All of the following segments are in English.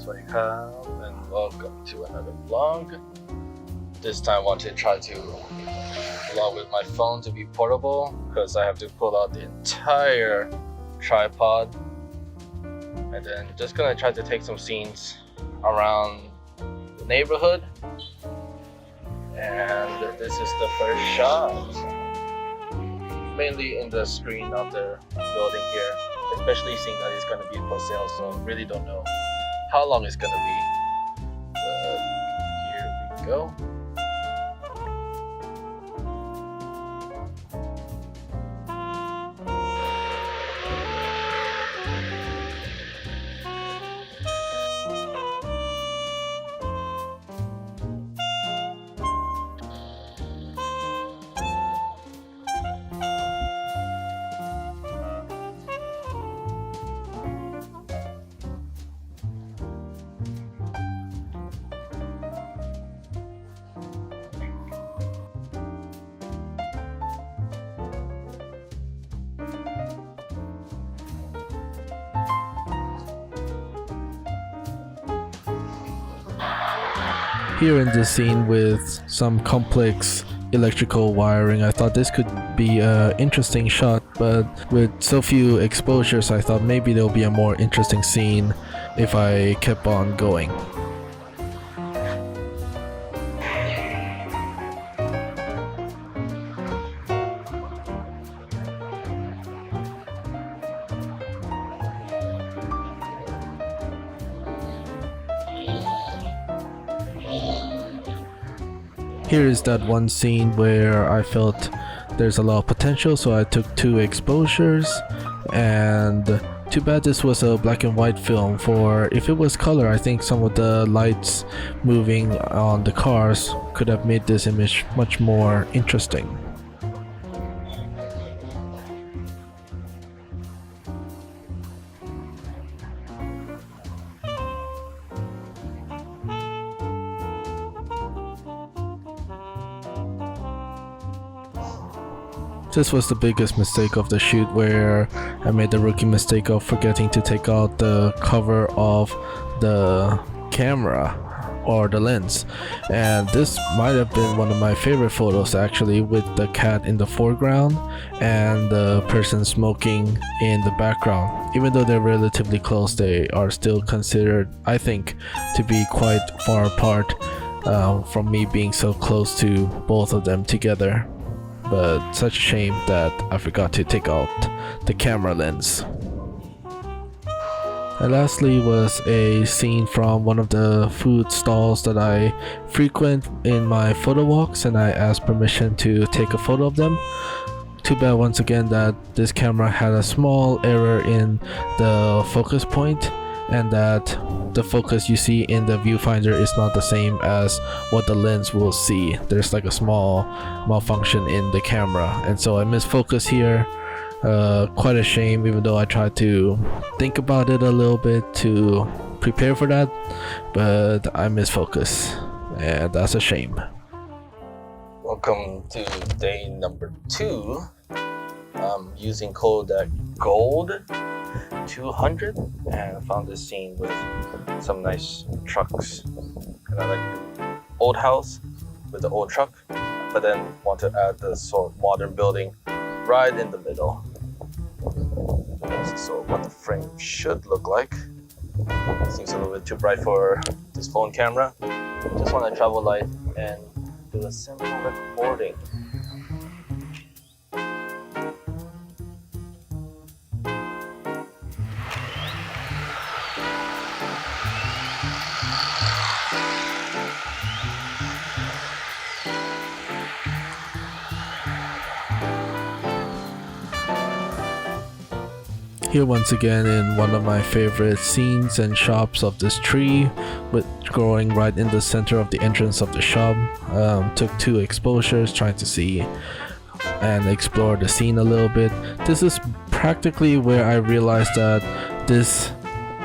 Swaikam, and welcome to another vlog. This time I want to try to vlog with my phone to be portable because I have to pull out the entire tripod, and then just gonna try to take some scenes around the neighborhood. And this is the first shot, mainly in the screen of the building here, especially seeing that it's going to be for sale, so really don't know how long it's going to be, but here we go. Here in this scene with some complex electrical wiring, I thought this could be an interesting shot, but with so few exposures I thought maybe there'll be a more interesting scene if I kept on going. Here is that one scene where I felt there's a lot of potential, so I took 2 exposures, and too bad this was a black and white film. For if it was color, I think some of the lights moving on the cars could have made this image much more interesting. This was the biggest mistake of the shoot, where I made the rookie mistake of forgetting to take out the cover of the camera or the lens, and this might have been one of my favorite photos actually, with the cat in the foreground and the person smoking in the background. Even though they're relatively close, they are still considered, I think, to be quite far apart from me being so close to both of them together. But such a shame that I forgot to take out the camera lens. And lastly was a scene from one of the food stalls that I frequent in my photo walks, and I asked permission to take a photo of them. Too bad once again that this camera had a small error in the focus point, and that the focus you see in the viewfinder is not the same as what the lens will see. There's like a small malfunction in the camera, and so I missed focus here. Quite a shame, even though I tried to think about it a little bit to prepare for that, but I missed focus, and that's a shame. Welcome to day number 2. Using Kodak Gold 200, and found this scene with some nice trucks, and I like the old house with the old truck, but then want to add the sort of modern building right in the middle. So what the frame should look like. Seems a little bit too bright for this phone camera. Just want to travel light and do a simple recording. Here once again in one of my favorite scenes and shops of this tree, with growing right in the center of the entrance of the shop. Took 2 exposures trying to see and explore the scene a little bit. This is practically where I realized that this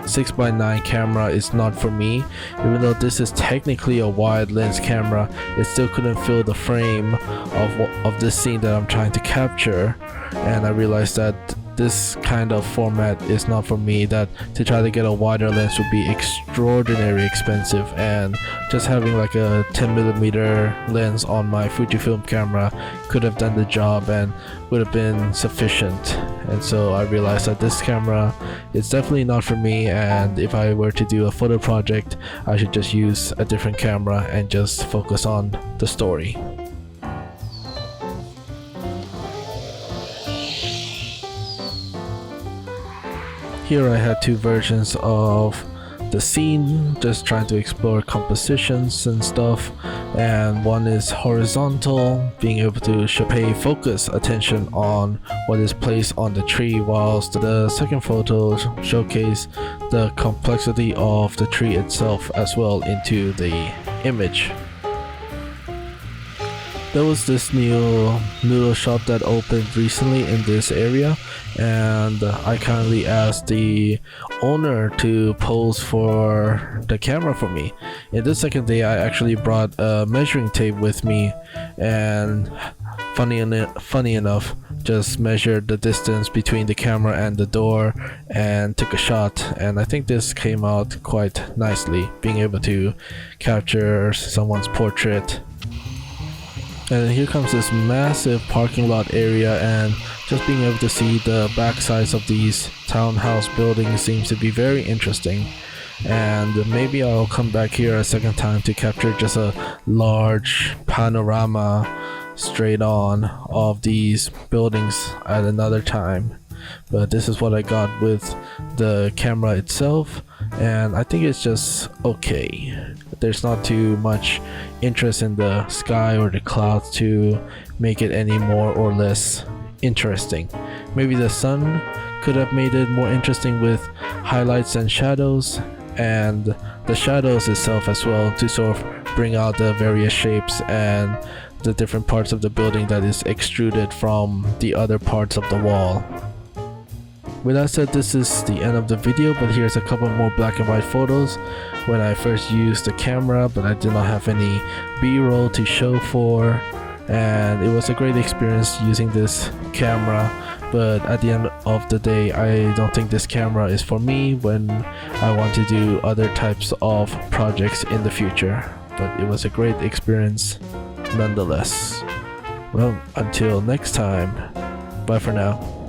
6x9 camera is not for me. Even though this is technically a wide lens camera, it still couldn't fill the frame of this scene that I'm trying to capture, and I realized that this kind of format is not for me, that to try to get a wider lens would be extraordinarily expensive, and just having like a 10mm lens on my Fujifilm camera could have done the job and would have been sufficient. And so I realized that this camera is definitely not for me, and if I were to do a photo project, I should just use a different camera and just focus on the story. Here I had two versions of the scene, just trying to explore compositions and stuff, and one is horizontal, being able to pay focus attention on what is placed on the tree, whilst the second photo showcase the complexity of the tree itself as well into the image. There was this new noodle shop that opened recently in this area, and I kindly asked the owner to pose for the camera for me. In the second day, I actually brought a measuring tape with me, and funny enough, just measured the distance between the camera and the door and took a shot, and I think this came out quite nicely, being able to capture someone's portrait. And here comes this massive parking lot area, and just being able to see the backsides of these townhouse buildings seems to be very interesting. And maybe I'll come back here a second time to capture just a large panorama straight on of these buildings at another time. But this is what I got with the camera itself, and I think it's just okay. There's not too much interest in the sky or the clouds to make it any more or less interesting. Maybe the sun could have made it more interesting with highlights and shadows, and the shadows itself as well, to sort of bring out the various shapes and the different parts of the building that is extruded from the other parts of the wall. With that said, this is the end of the video, but here's a couple more black and white photos when I first used the camera, but I did not have any B-roll to show for, and it was a great experience using this camera. But at the end of the day, I don't think this camera is for me when I want to do other types of projects in the future. But it was a great experience nonetheless. Well, until next time, bye for now.